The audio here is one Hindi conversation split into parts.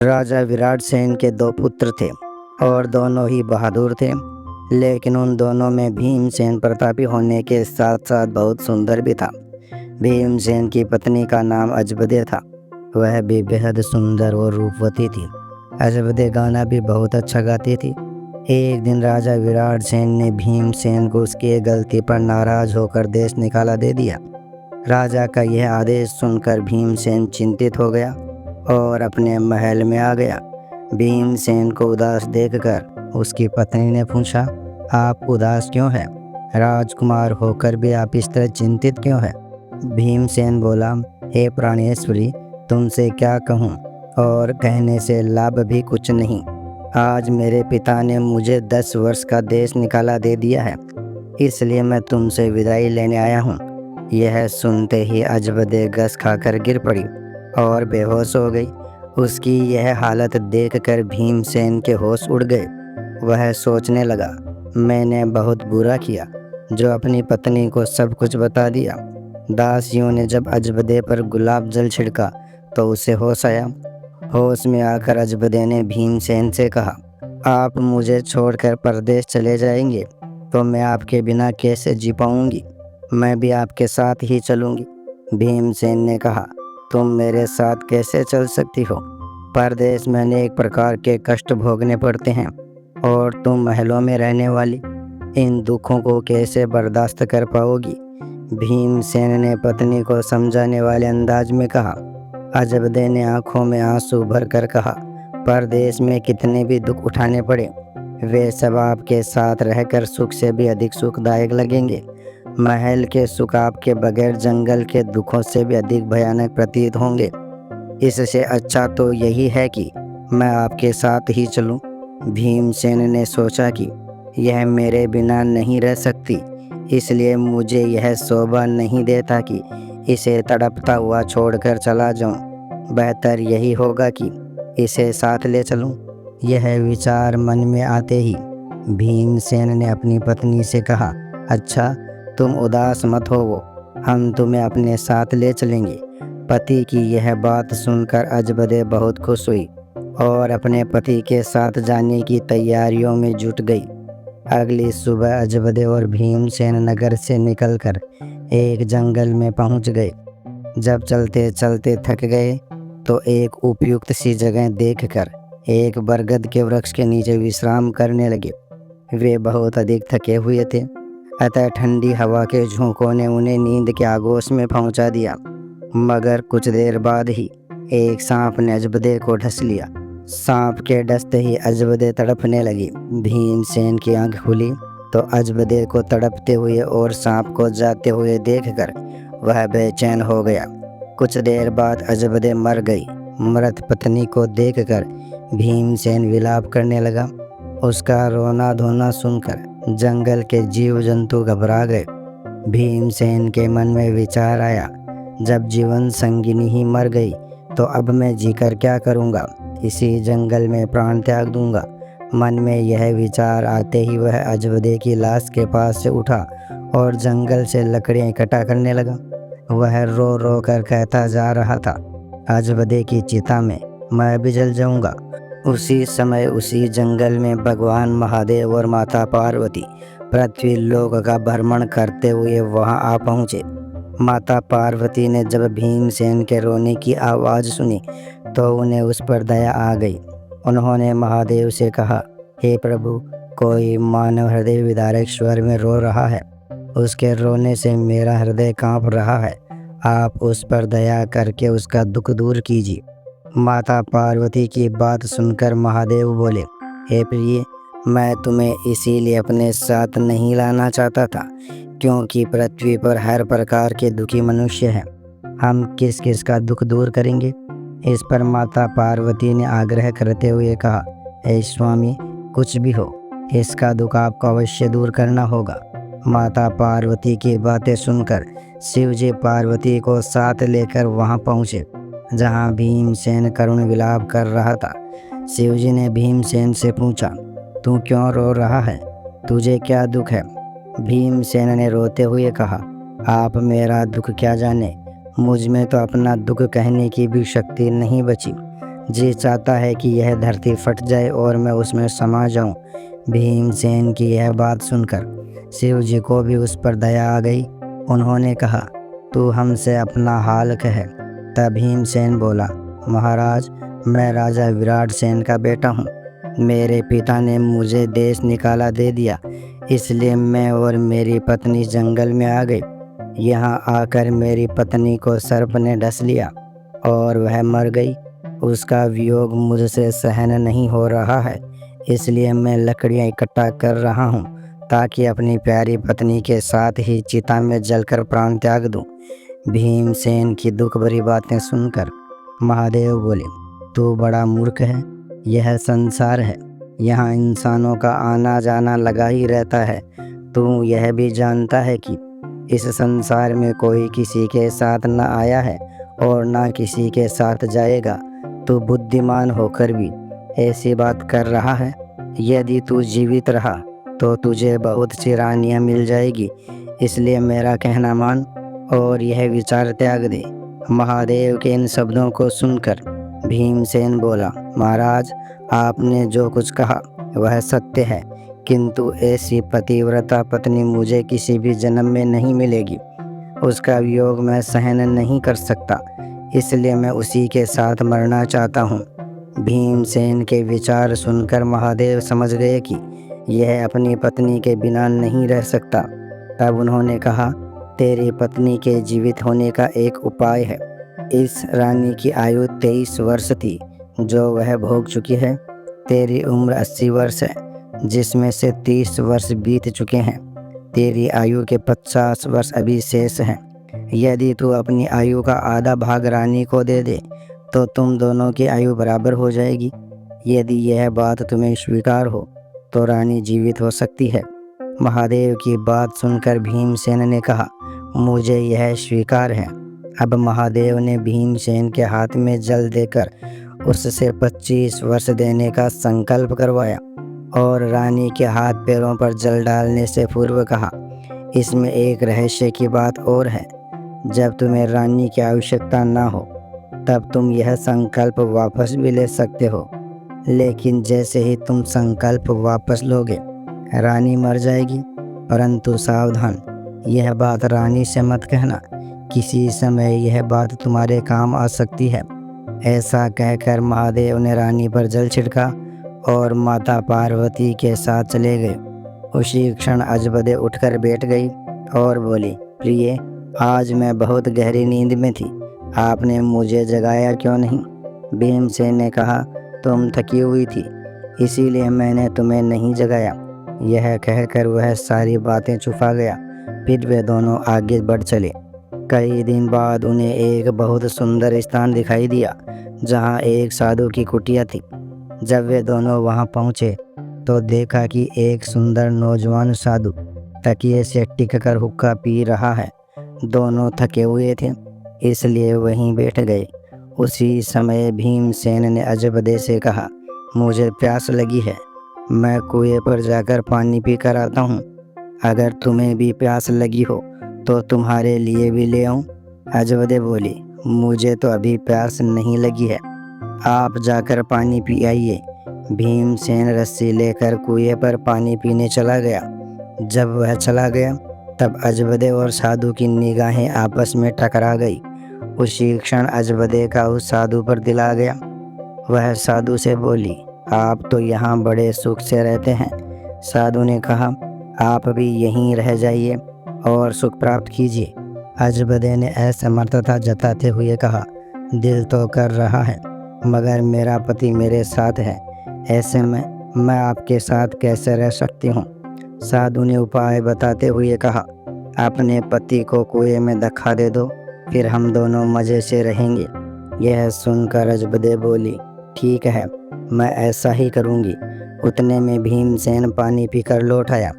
राजा विराट सेन के दो पुत्र थे और दोनों ही बहादुर थे, लेकिन उन दोनों में भीमसेन प्रतापी होने के साथ साथ बहुत सुंदर भी था। भीमसेन की पत्नी का नाम अजबदे था। वह भी बेहद सुंदर और रूपवती थी। अजबदे गाना भी बहुत अच्छा गाती थी। एक दिन राजा विराट सेन ने भीमसेन को उसकी गलती पर नाराज होकर देश निकाला दे दिया। राजा का यह आदेश सुनकर भीमसेन चिंतित हो गया और अपने महल में आ गया। भीमसेन को उदास देखकर उसकी पत्नी ने पूछा, आप उदास क्यों हैं? राजकुमार होकर भी आप इस तरह चिंतित क्यों हैं? भीमसेन बोला, हे प्राणेश्वरी, तुमसे क्या कहूँ और कहने से लाभ भी कुछ नहीं। आज मेरे पिता ने मुझे 10 वर्ष का देश निकाला दे दिया है, इसलिए मैं तुमसे विदाई लेने आया हूँ। यह सुनते ही अजबदे गस खाकर गिर पड़ी और बेहोश हो गई। उसकी यह हालत देखकर भीमसेन के होश उड़ गए। वह सोचने लगा, मैंने बहुत बुरा किया जो अपनी पत्नी को सब कुछ बता दिया। दासियों ने जब अजबदे पर गुलाब जल छिड़का तो उसे होश आया। होश में आकर अजबदे ने भीमसेन से कहा, आप मुझे छोड़कर परदेश चले जाएंगे तो मैं आपके बिना कैसे जी पाऊंगी? मैं भी आपके साथ ही चलूंगी। भीमसेन ने कहा, तुम मेरे साथ कैसे चल सकती हो? परदेश में अनेक प्रकार के कष्ट भोगने पड़ते हैं और तुम महलों में रहने वाली इन दुखों को कैसे बर्दाश्त कर पाओगी? भीमसेन ने पत्नी को समझाने वाले अंदाज में कहा। अजबदे ने आंखों में आंसू भरकर कहा, परदेश में कितने भी दुख उठाने पड़े, वे सब आपके साथ रहकर सुख से भी अधिक सुखदायक लगेंगे। महल के सुख आपके बगैर जंगल के दुखों से भी अधिक भयानक प्रतीत होंगे। इससे अच्छा तो यही है कि मैं आपके साथ ही चलूं। भीमसेन ने सोचा कि यह मेरे बिना नहीं रह सकती, इसलिए मुझे यह शोभा नहीं देता कि इसे तड़पता हुआ छोड़कर चला जाऊं। बेहतर यही होगा कि इसे साथ ले चलूं। यह विचार मन में आते ही भीमसेन ने अपनी पत्नी से कहा, अच्छा, तुम उदास मत होवो, हम तुम्हें अपने साथ ले चलेंगे। पति की यह बात सुनकर अजबदे बहुत खुश हुई और अपने पति के साथ जाने की तैयारियों में जुट गई। अगली सुबह अजबदे और भीमसेन नगर से निकलकर एक जंगल में पहुंच गए। जब चलते चलते थक गए तो एक उपयुक्त सी जगह देखकर एक बरगद के वृक्ष के नीचे विश्राम करने लगे। वे बहुत अधिक थके हुए थे, अतः ठंडी हवा के झोंकों ने उन्हें नींद के आगोश में पहुंचा दिया। मगर कुछ देर बाद ही एक सांप ने अजबदे को डस लिया। सांप के डसते ही अजबदे तड़पने लगी। भीमसेन की आंख खुली तो अजबदे को तड़पते हुए और सांप को जाते हुए देखकर वह बेचैन हो गया। कुछ देर बाद अजबदे मर गई। मृत पत्नी को देखकर भीमसेन विलाप करने लगा। उसका रोना धोना सुनकर जंगल के जीव जंतु घबरा गए। भीमसेन के मन में विचार आया, जब जीवन संगिनी ही मर गई तो अब मैं जीकर क्या करूँगा? इसी जंगल में प्राण त्याग दूंगा। मन में यह विचार आते ही वह अजबदे की लाश के पास से उठा और जंगल से लकड़ियाँ इकट्ठा करने लगा। वह रो रो कर कहता जा रहा था, अजबदे की चिता में मैं भी जल जाऊंगा। उसी समय उसी जंगल में भगवान महादेव और माता पार्वती पृथ्वी लोक का भ्रमण करते हुए वहां आ पहुँचे। माता पार्वती ने जब भीमसेन के रोने की आवाज़ सुनी तो उन्हें उस पर दया आ गई। उन्होंने महादेव से कहा, हे प्रभु, कोई मानव हृदय विदारक स्वर में रो रहा है, उसके रोने से मेरा हृदय कांप रहा है। आप उस पर दया करके उसका दुख दूर कीजिए। माता पार्वती की बात सुनकर महादेव बोले, हे प्रिय, मैं तुम्हें इसीलिए अपने साथ नहीं लाना चाहता था क्योंकि पृथ्वी पर हर प्रकार के दुखी मनुष्य हैं। हम किस किस का दुख दूर करेंगे? इस पर माता पार्वती ने आग्रह करते हुए कहा, हे स्वामी, कुछ भी हो, इसका दुख आपको अवश्य दूर करना होगा। माता पार्वती की बातें सुनकर शिवजी पार्वती को साथ लेकर वहां पहुंचे जहां भीमसेन करुण विलाप कर रहा था। शिवजी ने भीमसेन से पूछा, तू क्यों रो रहा है? तुझे क्या दुख है? भीमसेन ने रोते हुए कहा, आप मेरा दुख क्या जाने, मुझ में तो अपना दुख कहने की भी शक्ति नहीं बची। जी चाहता है कि यह धरती फट जाए और मैं उसमें समा जाऊं। भीमसेन की यह बात सुनकर शिव जी को भी उस पर दया आ गई। उन्होंने कहा, तू हमसे अपना हाल कह। तब भीमसेन बोला, महाराज, मैं राजा विराट सेन का बेटा हूँ। मेरे पिता ने मुझे देश निकाला दे दिया, इसलिए मैं और मेरी पत्नी जंगल में आ गए। यहाँ आकर मेरी पत्नी को सर्प ने डस लिया और वह मर गई। उसका वियोग मुझसे सहन नहीं हो रहा है, इसलिए मैं लकड़ियाँ इकट्ठा कर रहा हूँ ताकि अपनी प्यारी पत्नी के साथ ही चिता में जलकर प्राण त्याग दूँ। भीमसेन की दुख भरी बातें सुनकर महादेव बोले, तू बड़ा मूर्ख है। यह संसार है, यहाँ इंसानों का आना जाना लगा ही रहता है। तू यह भी जानता है कि इस संसार में कोई किसी के साथ न आया है और न किसी के साथ जाएगा। तू बुद्धिमान होकर भी ऐसी बात कर रहा है। यदि तू जीवित रहा तो तुझे बहुत सी रानियाँ मिल जाएगी, इसलिए मेरा कहना मान और यह विचार त्याग दे। महादेव के इन शब्दों को सुनकर भीमसेन बोला, महाराज, आपने जो कुछ कहा वह सत्य है, किंतु ऐसी पतिव्रता पत्नी मुझे किसी भी जन्म में नहीं मिलेगी। उसका वियोग मैं सहन नहीं कर सकता, इसलिए मैं उसी के साथ मरना चाहता हूँ। भीमसेन के विचार सुनकर महादेव समझ गए कि यह अपनी पत्नी के बिना नहीं रह सकता। तब उन्होंने कहा, तेरी पत्नी के जीवित होने का एक उपाय है। इस रानी की आयु 23 वर्ष थी, जो वह भोग चुकी है। तेरी उम्र 80 वर्ष है, जिसमें से 30 वर्ष बीत चुके हैं। तेरी आयु के 50 वर्ष अभी शेष हैं। यदि तू अपनी आयु का आधा भाग रानी को दे दे तो तुम दोनों की आयु बराबर हो जाएगी। यदि यह बात तुम्हें स्वीकार हो तो रानी जीवित हो सकती है। महादेव की बात सुनकर भीमसेन ने कहा, मुझे यह स्वीकार है। अब महादेव ने भीमसेन के हाथ में जल देकर उससे 25 वर्ष देने का संकल्प करवाया और रानी के हाथ पैरों पर जल डालने से पूर्व कहा, इसमें एक रहस्य की बात और है। जब तुम्हें रानी की आवश्यकता ना हो तब तुम यह संकल्प वापस भी ले सकते हो, लेकिन जैसे ही तुम संकल्प वापस लोगे रानी मर जाएगी। परंतु सावधान, यह बात रानी से मत कहना, किसी समय यह बात तुम्हारे काम आ सकती है। ऐसा कहकर महादेव ने रानी पर जल छिड़का और माता पार्वती के साथ चले गए। उसी क्षण अजबदे उठकर बैठ गई और बोली, प्रिय, आज मैं बहुत गहरी नींद में थी, आपने मुझे जगाया क्यों नहीं? भीमसेन ने कहा, तुम थकी हुई थी, इसीलिए मैंने तुम्हें नहीं जगाया। यह कहकर वह सारी बातें छुपा गया। फिर वे दोनों आगे बढ़ चले। कई दिन बाद उन्हें एक बहुत सुंदर स्थान दिखाई दिया, जहाँ एक साधु की कुटिया थी। जब वे दोनों वहाँ पहुँचे तो देखा कि एक सुंदर नौजवान साधु तकिए से टिककर हुक्का पी रहा है। दोनों थके हुए थे, इसलिए वहीं बैठ गए। उसी समय भीमसेन ने अजबदे से कहा, मुझे प्यास लगी है, मैं कुएं पर जाकर पानी पी कर आता हूँ। अगर तुम्हें भी प्यास लगी हो तो तुम्हारे लिए भी ले आऊँ? अजबदे बोली, मुझे तो अभी प्यास नहीं लगी है, आप जाकर पानी पी आइए। भीमसेन रस्सी लेकर कुएं पर पानी पीने चला गया। जब वह चला गया तब अजबदे और साधु की निगाहें आपस में टकरा गई। उसी क्षण अजबदे का उस साधु पर दिल आ गया। वह साधु से बोली, आप तो यहाँ बड़े सुख से रहते हैं। साधु ने कहा, आप भी यहीं रह जाइए और सुख प्राप्त कीजिए। अजबदे ने असमर्थता जताते हुए कहा, दिल तो कर रहा है, मगर मेरा पति मेरे साथ है, ऐसे में मैं आपके साथ कैसे रह सकती हूँ? साधु ने उपाय बताते हुए कहा, अपने पति को कुएं में धक्का दे दो, फिर हम दोनों मज़े से रहेंगे। यह सुनकर अजबदे बोली, ठीक है, मैं ऐसा ही करूँगी। उतने में भीमसेन पानी पीकर लौट आया।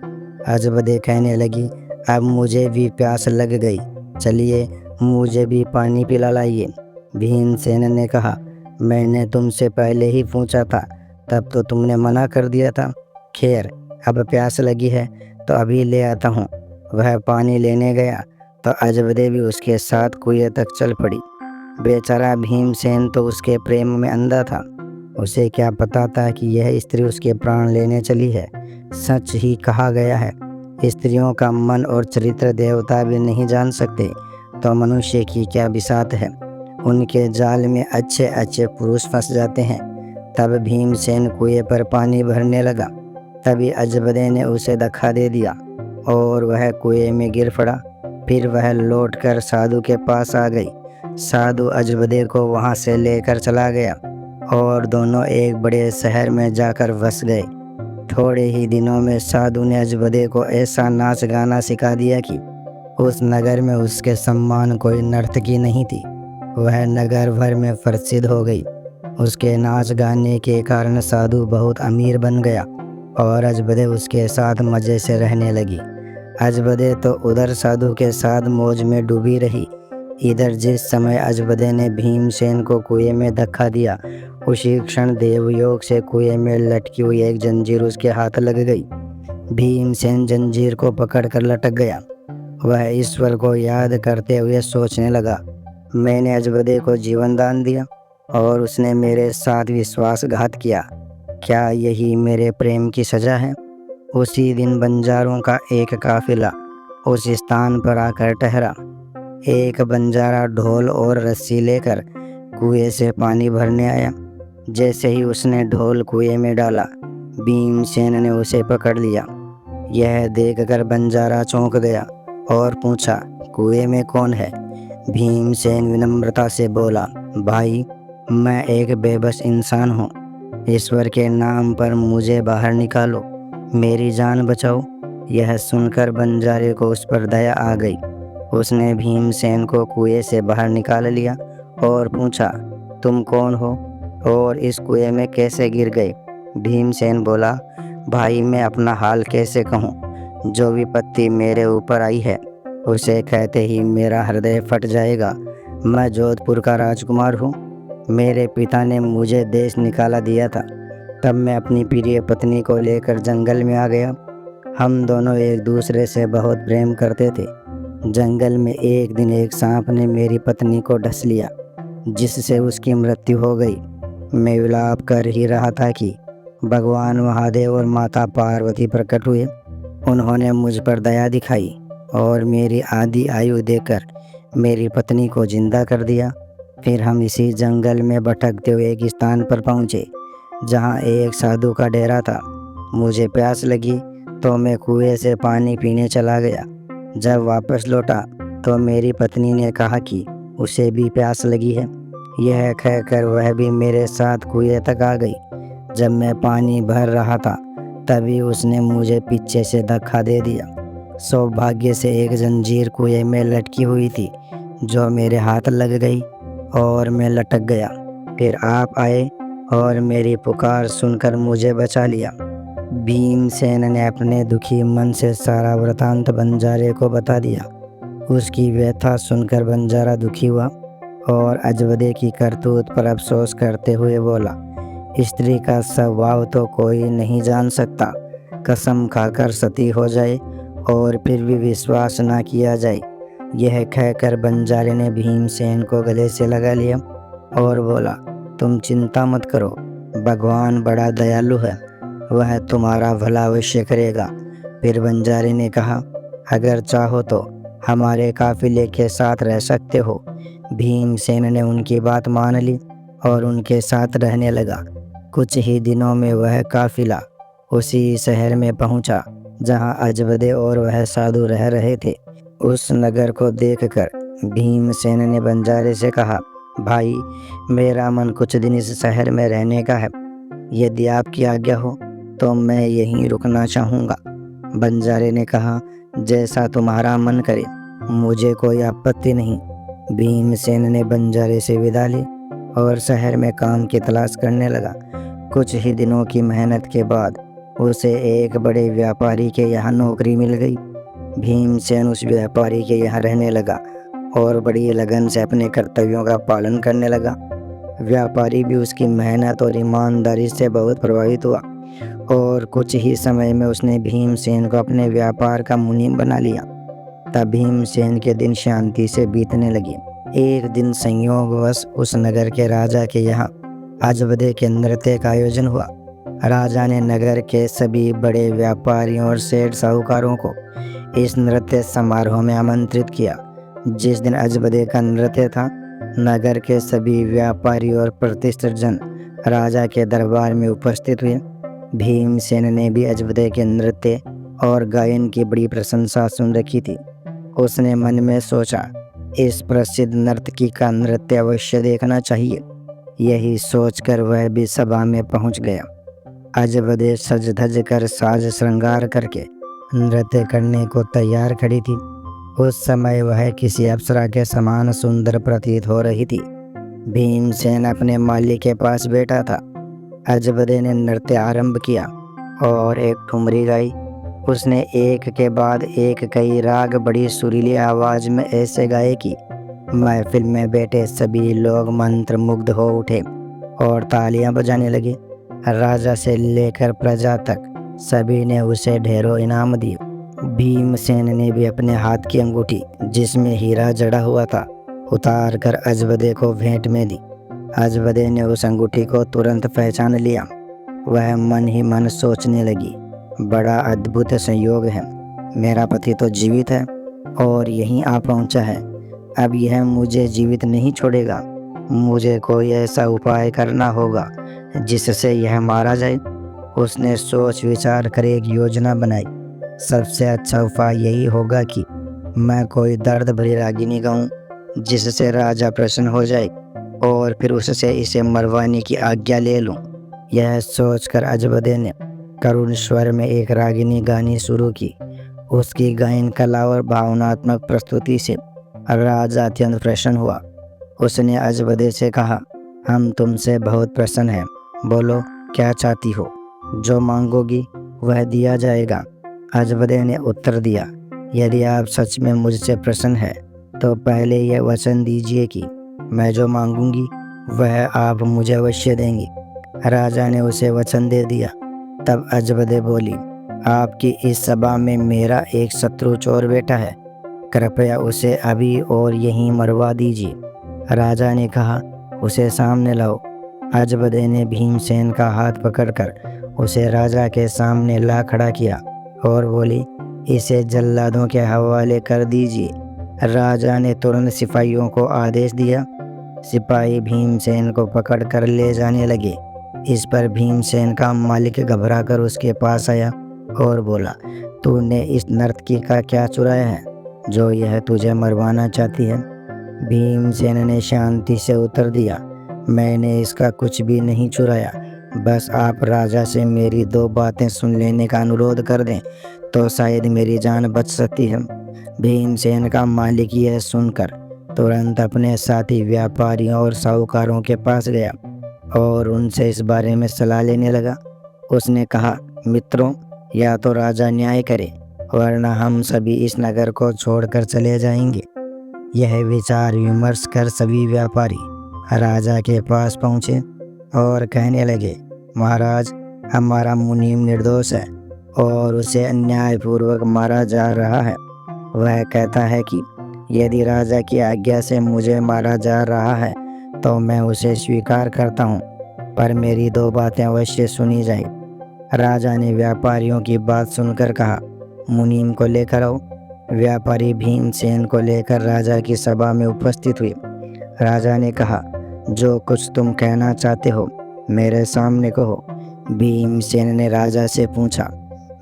अजबदे कहने लगी, अब मुझे भी प्यास लग गई, चलिए मुझे भी पानी पिला लाइए। भीमसेन ने कहा, मैंने तुमसे पहले ही पूछा था, तब तो तुमने मना कर दिया था। खैर, अब प्यास लगी है तो अभी ले आता हूँ। वह पानी लेने गया तो अजबदे भी उसके साथ कुएं तक चल पड़ी। बेचारा भीमसेन तो उसके प्रेम में अंधा था। उसे क्या पता था कि यह स्त्री उसके प्राण लेने चली है। सच ही कहा गया है, स्त्रियों का मन और चरित्र देवता भी नहीं जान सकते, तो मनुष्य की क्या बिसात है। उनके जाल में अच्छे अच्छे पुरुष फंस जाते हैं। तब भीमसेन कुएं पर पानी भरने लगा। तभी अजबदे ने उसे धक्का दे दिया और वह कुएं में गिर पड़ा। फिर वह लौटकर साधु के पास आ गई। साधु अजबदे को वहां से लेकर चला गया और दोनों एक बड़े शहर में जाकर बस गए। थोड़े ही दिनों में साधु ने अजबदे को ऐसा नाच गाना सिखा दिया कि उस नगर में उसके सम्मान कोई नर्तकी नहीं थी। वह नगर भर में प्रसिद्ध हो गई। उसके नाच गाने के कारण साधु बहुत अमीर बन गया और अजबदे उसके साथ मज़े से रहने लगी। अजबदे तो उधर साधु के साथ मौज में डूबी रही। इधर जिस समय अजबदे ने भीमसेन को कुएं में धक्का दिया, उसी क्षण देवयोग से कुएं में लटकी हुई एक जंजीर उसके हाथ लग गई। भीमसेन जंजीर को पकड़कर लटक गया। वह ईश्वर को याद करते हुए सोचने लगा, मैंने अजबदे को जीवन दान दिया और उसने मेरे साथ विश्वासघात किया। क्या यही मेरे प्रेम की सज़ा है। उसी दिन बंजारों का एक काफिला उस स्थान पर आकर ठहरा। एक बंजारा ढोल और रस्सी लेकर कुएं से पानी भरने आया। जैसे ही उसने ढोल कुएं में डाला, भीमसेन ने उसे पकड़ लिया। यह देखकर बंजारा चौंक गया और पूछा, कुएं में कौन है। भीमसेन विनम्रता से बोला, भाई, मैं एक बेबस इंसान हूँ। ईश्वर के नाम पर मुझे बाहर निकालो, मेरी जान बचाओ। यह सुनकर बंजारे को उस पर दया आ गई। उसने भीमसेन को कुएं से बाहर निकाल लिया और पूछा, तुम कौन हो और इस कुएं में कैसे गिर गए। भीमसेन बोला, भाई, मैं अपना हाल कैसे कहूँ। जो विपत्ति मेरे ऊपर आई है उसे कहते ही मेरा हृदय फट जाएगा। मैं जोधपुर का राजकुमार हूँ। मेरे पिता ने मुझे देश निकाला दिया था। तब मैं अपनी प्रिय पत्नी को लेकर जंगल में आ गया। हम दोनों एक दूसरे से बहुत प्रेम करते थे। जंगल में एक दिन एक सांप ने मेरी पत्नी को डस लिया, जिससे उसकी मृत्यु हो गई। मैं विलाप कर ही रहा था कि भगवान महादेव और माता पार्वती प्रकट हुए। उन्होंने मुझ पर दया दिखाई और मेरी आधी आयु देकर मेरी पत्नी को जिंदा कर दिया। फिर हम इसी जंगल में भटकते हुए एक स्थान पर पहुँचे, जहाँ एक साधु का डेरा था। मुझे प्यास लगी तो मैं कुएं से पानी पीने चला गया। जब वापस लौटा तो मेरी पत्नी ने कहा कि उसे भी प्यास लगी है। यह कहकर वह भी मेरे साथ कुएं तक आ गई। जब मैं पानी भर रहा था तभी उसने मुझे पीछे से धक्का दे दिया। सौभाग्य से एक जंजीर कुएं में लटकी हुई थी, जो मेरे हाथ लग गई और मैं लटक गया। फिर आप आए और मेरी पुकार सुनकर मुझे बचा लिया। भीमसेन ने अपने दुखी मन से सारा वृतांत बंजारे को बता दिया। उसकी व्यथा सुनकर बंजारा दुखी हुआ और अजबदे की करतूत पर अफसोस करते हुए बोला, स्त्री का स्वभाव तो कोई नहीं जान सकता। कसम खाकर सती हो जाए और फिर भी विश्वास ना किया जाए। यह कहकर बंजारे ने भीमसेन को गले से लगा लिया और बोला, तुम चिंता मत करो, भगवान बड़ा दयालु है, वह तुम्हारा भला अवश्य करेगा। फिर बंजारे ने कहा, अगर चाहो तो हमारे काफिले के साथ रह सकते हो। भीमसेन ने उनकी बात मान ली और उनके साथ रहने लगा। कुछ ही दिनों में वह काफिला उसी शहर में पहुंचा, जहां अजबदे और वह साधु रह रहे थे। उस नगर को देखकर भीमसेन ने बंजारे से कहा, भाई, मेरा मन कुछ दिन इस शहर में रहने का है। यदि आपकी आज्ञा हो तो मैं यहीं रुकना चाहूँगा। बंजारे ने कहा, जैसा तुम्हारा मन करे, मुझे कोई आपत्ति नहीं। भीमसेन ने बंजारे से विदा ली और शहर में काम की तलाश करने लगा। कुछ ही दिनों की मेहनत के बाद उसे एक बड़े व्यापारी के यहाँ नौकरी मिल गई। भीमसेन उस व्यापारी के यहाँ रहने लगा और बड़ी लगन से अपने कर्तव्यों का पालन करने लगा। व्यापारी भी उसकी मेहनत और ईमानदारी से बहुत प्रभावित हुआ और कुछ ही समय में उसने भीमसेन को अपने व्यापार का मुनीम बना लिया। तब भीमसेन के दिन शांति से बीतने लगे। एक दिन संयोगवश उस नगर के राजा के यहाँ अजबदे के नृत्य का आयोजन हुआ। राजा ने नगर के सभी बड़े व्यापारियों और सेठ साहूकारों को इस नृत्य समारोह में आमंत्रित किया। जिस दिन अजबदे का नृत्य था, नगर के सभी व्यापारी और प्रतिष्ठित जन राजा के दरबार में उपस्थित हुए। भीमसेन ने भी अजबदे के नृत्य और गायन की बड़ी प्रशंसा सुन रखी थी। उसने मन में सोचा, इस प्रसिद्ध नर्तकी का नृत्य अवश्य देखना चाहिए। यही सोचकर वह भी सभा में पहुंच गया। अजबदे सज धज कर साज श्रृंगार करके नृत्य करने को तैयार खड़ी थी। उस समय वह किसी अप्सरा के समान सुंदर प्रतीत हो रही थी। भीमसेन अपने माली के पास बैठा था। अजबदे ने नृत्य आरंभ किया और एक ठुमरी गाई। उसने एक के बाद एक कई राग बड़ी सुरीली आवाज में ऐसे गाए कि महफिल में बैठे सभी लोग मंत्रमुग्ध हो उठे और तालियां बजाने लगे। राजा से लेकर प्रजा तक सभी ने उसे ढेरों इनाम दिए। भीमसेन ने भी अपने हाथ की अंगूठी, जिसमें हीरा जड़ा हुआ था, उतार कर अजबदे को भेंट में दी। अजबदे ने उस अंगूठी को तुरंत पहचान लिया। वह मन ही मन सोचने लगी, बड़ा अद्भुत संयोग है। मेरा पति तो जीवित है और यहीं आ पहुंचा है। अब यह मुझे जीवित नहीं छोड़ेगा। मुझे कोई ऐसा उपाय करना होगा जिससे यह मारा जाए। उसने सोच विचार कर एक योजना बनाई। सबसे अच्छा उपाय यही होगा कि मैं कोई दर्द भरी रागिनी गाऊं, जिससे राजा प्रसन्न हो जाए और फिर उससे इसे मरवाने की आज्ञा ले लूं। यह सोचकर अजबदे ने करुण स्वर में एक रागिनी गानी शुरू की। उसकी गायन कला और भावनात्मक प्रस्तुति से राजा अत्यंत प्रसन्न हुआ। उसने अजबदे से कहा, हम तुमसे बहुत प्रसन्न हैं। बोलो, क्या चाहती हो? जो मांगोगी वह दिया जाएगा। अजबदे ने उत्तर दिया, यदि आप सच में मुझसे प्रसन्न हैं तो पहले यह वचन दीजिए कि मैं जो मांगूंगी वह आप मुझे अवश्य देंगी। राजा ने उसे वचन दे दिया। तब अजबदे बोली, आपकी इस सभा में मेरा एक शत्रु चोर बैठा है। कृपया उसे अभी और यहीं मरवा दीजिए। राजा ने कहा, उसे सामने लाओ। अजबदे ने भीमसेन का हाथ पकड़कर उसे राजा के सामने ला खड़ा किया और बोली, इसे जल्लादों के हवाले कर दीजिए। राजा ने तुरंत सिपाहियों को आदेश दिया। सिपाही भीमसेन को पकड़ कर ले जाने लगे। इस पर भीमसेन का मालिक घबराकर उसके पास आया और बोला, तूने इस नर्तकी का क्या चुराया है जो यह तुझे मरवाना चाहती है? भीमसेन ने शांति से उत्तर दिया, मैंने इसका कुछ भी नहीं चुराया। बस आप राजा से मेरी दो बातें सुन लेने का अनुरोध कर दें तो शायद मेरी जान बच सकती है। भीमसेन का मालिक यह सुनकर तुरंत अपने साथी व्यापारियों और साहूकारों के पास गया और उनसे इस बारे में सलाह लेने लगा। उसने कहा, मित्रों, या तो राजा न्याय करे वरना हम सभी इस नगर को छोड़कर चले जाएंगे। यह विचार विमर्श कर सभी व्यापारी राजा के पास पहुँचे और कहने लगे, महाराज, हमारा मुनीम निर्दोष है और उसे अन्यायपूर्वक मारा जा रहा है। वह कहता है कि यदि राजा की आज्ञा से मुझे मारा जा रहा है तो मैं उसे स्वीकार करता हूँ, पर मेरी दो बातें अवश्य सुनी जाए। राजा ने व्यापारियों की बात सुनकर कहा, मुनीम को लेकर आओ। व्यापारी भीमसेन को लेकर राजा की सभा में उपस्थित हुए। राजा ने कहा, जो कुछ तुम कहना चाहते हो मेरे सामने कहो। भीमसेन ने राजा से पूछा,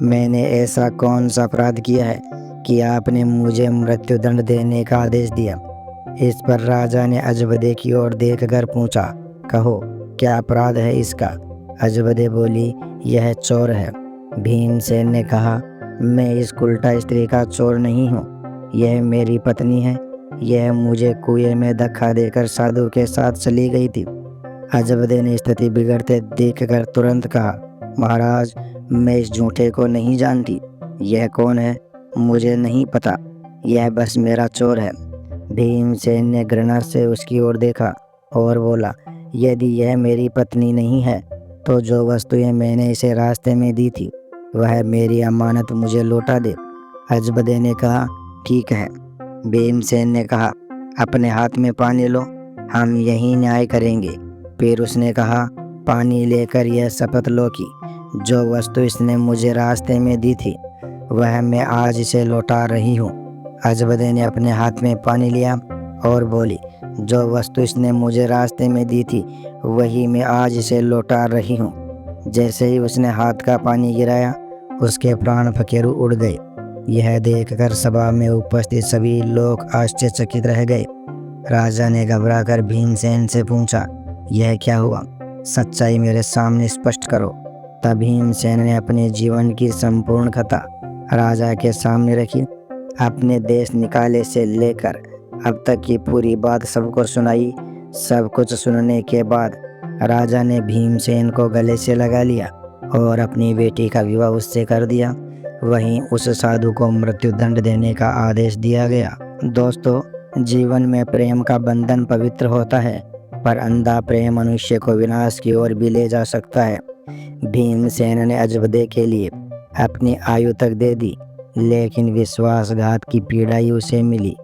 मैंने ऐसा कौन सा अपराध किया है कि आपने मुझे मृत्युदंड देने का आदेश दिया? इस पर राजा ने अजबदे की ओर देखकर पूछा, कहो, क्या अपराध है इसका? अजबदे बोली, यह चोर है। भीमसेन ने कहा, मैं इस उल्टा स्त्री का चोर नहीं हूँ। यह मेरी पत्नी है। यह मुझे कुएं में धक्का देकर साधु के साथ चली गई थी। अजबदे ने स्थिति बिगड़ते देखकर तुरंत कहा, महाराज, मैं इस झूठे को नहीं जानती। यह कौन है मुझे नहीं पता। यह बस मेरा चोर है। भीमसेन ने घृणा से उसकी ओर देखा और बोला, यदि यह मेरी पत्नी नहीं है तो जो वस्तुएं मैंने इसे रास्ते में दी थी वह मेरी अमानत मुझे लौटा दे। अजबदे ने कहा, ठीक है। भीमसेन ने कहा, अपने हाथ में पानी लो, हम यही न्याय करेंगे। फिर उसने कहा, पानी लेकर यह शपथ लो कि जो वस्तु इसने मुझे रास्ते में दी थी वह मैं आज इसे लौटा रही हूँ। अजबदे ने अपने हाथ में पानी लिया और बोली, जो वस्तु इसने मुझे रास्ते में दी थी वही मैं आज इसे लौटा रही हूँ। जैसे ही उसने हाथ का पानी गिराया उसके प्राण फकेरू उड़ गए। यह देखकर सभा में उपस्थित सभी लोग आश्चर्यचकित रह गए। राजा ने घबराकर भीमसेन से पूछा, यह क्या हुआ? सच्चाई मेरे सामने स्पष्ट करो। तब भीमसेन ने अपने जीवन की संपूर्ण कथा राजा के सामने रखी। अपने देश निकाले से लेकर अब तक की पूरी बात सबको सुनाई। सब कुछ सुनने के बाद राजा ने भीमसेन को गले से लगा लिया और अपनी बेटी का विवाह उससे कर दिया। वहीं उस साधु को मृत्युदंड देने का आदेश दिया गया। दोस्तों, जीवन में प्रेम का बंधन पवित्र होता है, पर अंधा प्रेम मनुष्य को विनाश की ओर भी ले जा सकता है। भीमसेन ने अजबदे के लिए अपनी आयु तक दे दी, लेकिन विश्वासघात की पीड़ा ही उसे मिली।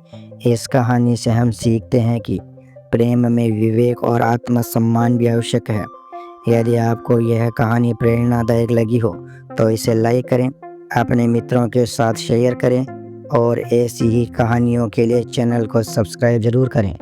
इस कहानी से हम सीखते हैं कि प्रेम में विवेक और आत्मसम्मान भी आवश्यक है। यदि आपको यह कहानी प्रेरणादायक लगी हो तो इसे लाइक करें, अपने मित्रों के साथ शेयर करें और ऐसी ही कहानियों के लिए चैनल को सब्सक्राइब जरूर करें।